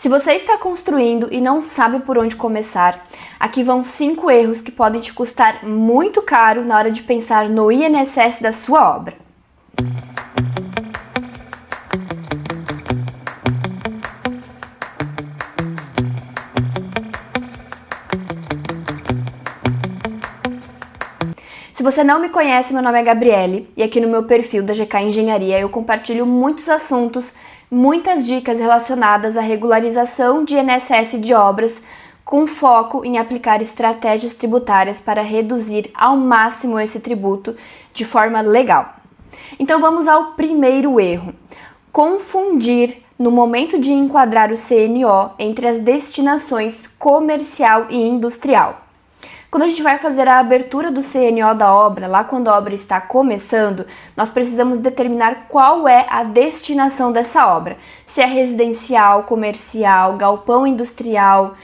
Se você está construindo e não sabe por onde começar, aqui vão 5 erros que podem te custar muito caro na hora de pensar no INSS da sua obra. Se você não me conhece, meu nome é Gabriele e aqui no meu perfil da GK Engenharia eu compartilho muitos assuntos, muitas dicas relacionadas à regularização de INSS de obras, com foco em aplicar estratégias tributárias para reduzir ao máximo esse tributo de forma legal. Então vamos ao primeiro erro: confundir no momento de enquadrar o CNO entre as destinações comercial e industrial. Quando a gente vai fazer a abertura do CNO da obra, lá quando a obra está começando, nós precisamos determinar qual é a destinação dessa obra. Se é residencial, comercial, galpão industrial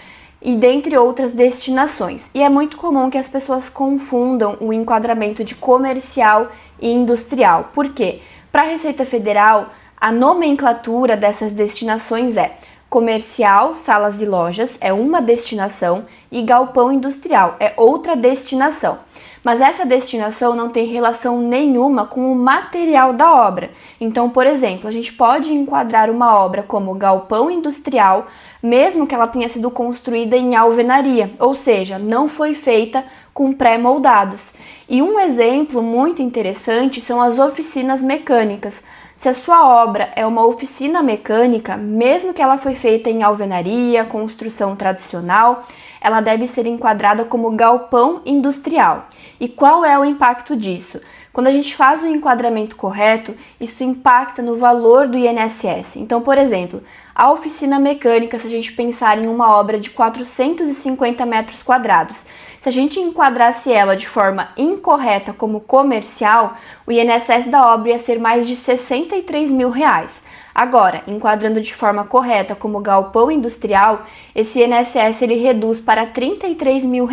e dentre outras destinações. E é muito comum que as pessoas confundam o enquadramento de comercial e industrial. Por quê? Para a Receita Federal, a nomenclatura dessas destinações é comercial, salas e lojas, é uma destinação, e galpão industrial é outra destinação. Mas essa destinação não tem relação nenhuma com o material da obra. Então, por exemplo, a gente pode enquadrar uma obra como galpão industrial, mesmo que ela tenha sido construída em alvenaria, ou seja, não foi feita com pré-moldados. E um exemplo muito interessante são as oficinas mecânicas. Se a sua obra é uma oficina mecânica, mesmo que ela foi feita em alvenaria, construção tradicional, ela deve ser enquadrada como galpão industrial. E qual é o impacto disso? Quando a gente faz o enquadramento correto, isso impacta no valor do INSS. Então, por exemplo, a oficina mecânica, se a gente pensar em uma obra de 450 metros quadrados, se a gente enquadrasse ela de forma incorreta como comercial, o INSS da obra ia ser mais de R$63 mil. Agora, enquadrando de forma correta como galpão industrial, esse INSS ele reduz para R$33 mil.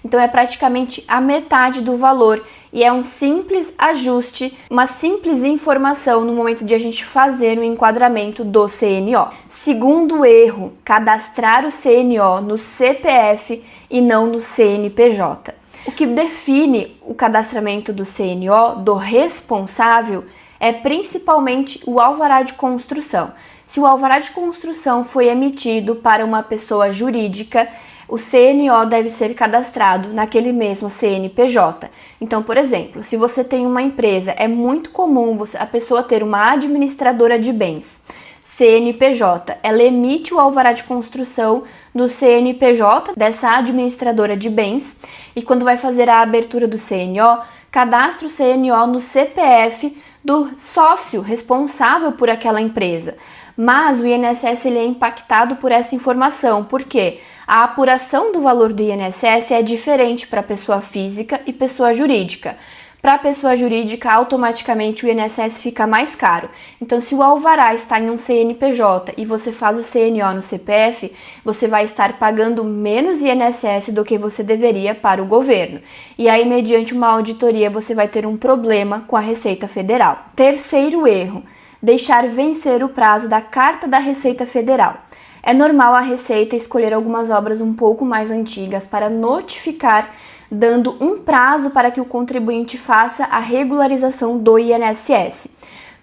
Então é praticamente a metade do valor e é um simples ajuste, uma simples informação no momento de a gente fazer o enquadramento do CNO. Segundo erro, cadastrar o CNO no CPF e não no CNPJ. O que define o cadastramento do CNO, do responsável, é principalmente o alvará de construção. Se o alvará de construção foi emitido para uma pessoa jurídica, o CNO deve ser cadastrado naquele mesmo CNPJ. Então, por exemplo, se você tem uma empresa, é muito comum a pessoa ter uma administradora de bens, CNPJ. Ela emite o alvará de construção no CNPJ dessa administradora de bens e quando vai fazer a abertura do CNO, cadastra o CNO no CPF do sócio responsável por aquela empresa. Mas o INSS ele é impactado por essa informação, porque a apuração do valor do INSS é diferente para pessoa física e pessoa jurídica. Para a pessoa jurídica, automaticamente o INSS fica mais caro. Então, se o alvará está em um CNPJ e você faz o CNO no CPF, você vai estar pagando menos INSS do que você deveria para o governo. E aí, mediante uma auditoria, você vai ter um problema com a Receita Federal. Terceiro erro: deixar vencer o prazo da Carta da Receita Federal. É normal a Receita escolher algumas obras um pouco mais antigas para notificar, dando um prazo para que o contribuinte faça a regularização do INSS.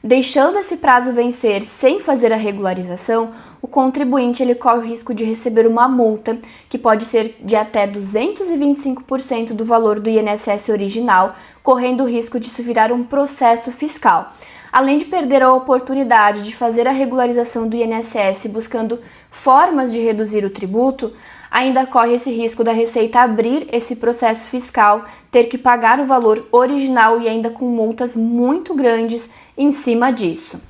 Deixando esse prazo vencer sem fazer a regularização, o contribuinte ele corre o risco de receber uma multa, que pode ser de até 225% do valor do INSS original, correndo o risco de isso virar um processo fiscal. Além de perder a oportunidade de fazer a regularização do INSS buscando formas de reduzir o tributo, ainda corre esse risco da Receita abrir esse processo fiscal, ter que pagar o valor original e ainda com multas muito grandes em cima disso.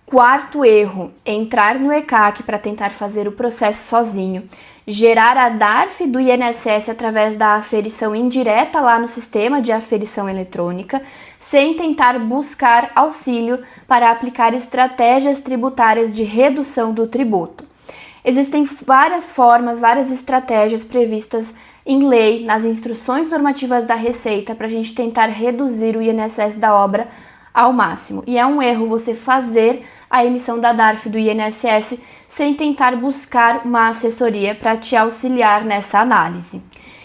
Quarto erro: entrar no ECAC para tentar fazer o processo sozinho, gerar a DARF do INSS através da aferição indireta lá no sistema de aferição eletrônica, sem tentar buscar auxílio para aplicar estratégias tributárias de redução do tributo. Existem várias formas, várias estratégias previstas em lei, nas instruções normativas da Receita, para a gente tentar reduzir o INSS da obra ao máximo. E é um erro você fazer a emissão da DARF do INSS sem tentar buscar uma assessoria para te auxiliar nessa análise.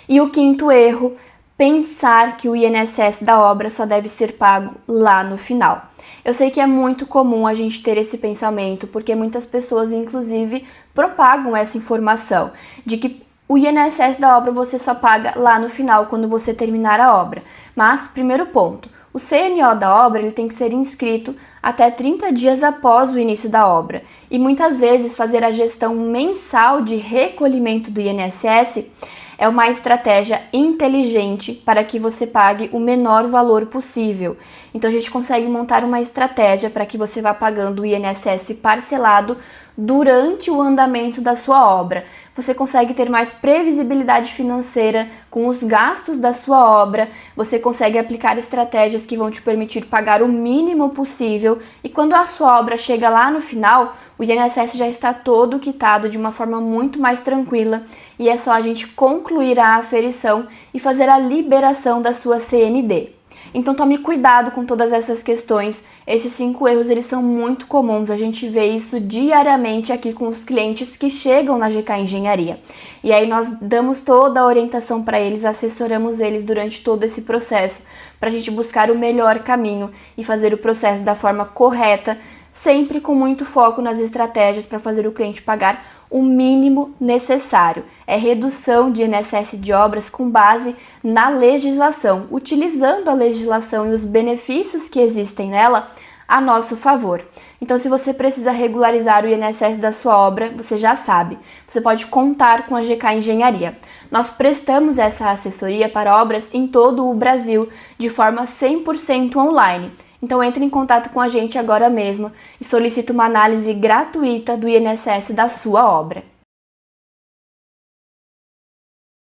E o quinto erro, pensar que o INSS da obra só deve ser pago lá no final. Eu sei que é muito comum a gente ter esse pensamento, porque muitas pessoas, inclusive, propagam essa informação de que o INSS da obra você só paga lá no final, quando você terminar a obra. Mas, primeiro ponto, o CNO da obra ele tem que ser inscrito até 30 dias após o início da obra. E muitas vezes fazer a gestão mensal de recolhimento do INSS é uma estratégia inteligente para que você pague o menor valor possível. Então a gente consegue montar uma estratégia para que você vá pagando o INSS parcelado durante o andamento da sua obra. Você consegue ter mais previsibilidade financeira com os gastos da sua obra, você consegue aplicar estratégias que vão te permitir pagar o mínimo possível e quando a sua obra chega lá no final, o INSS já está todo quitado de uma forma muito mais tranquila e é só a gente concluir a aferição e fazer a liberação da sua CND. Então tome cuidado com todas essas questões. Esses 5 erros eles são muito comuns, a gente vê isso diariamente aqui com os clientes que chegam na GK Engenharia. E aí nós damos toda a orientação para eles, assessoramos eles durante todo esse processo, para a gente buscar o melhor caminho e fazer o processo da forma correta, sempre com muito foco nas estratégias para fazer o cliente pagar o mínimo necessário. É redução de INSS de obras com base na legislação, utilizando a legislação e os benefícios que existem nela a nosso favor. Então, se você precisa regularizar o INSS da sua obra, você já sabe, você pode contar com a GK Engenharia. Nós prestamos essa assessoria para obras em todo o Brasil, de forma 100% online. Então entre em contato com a gente agora mesmo e solicite uma análise gratuita do INSS da sua obra.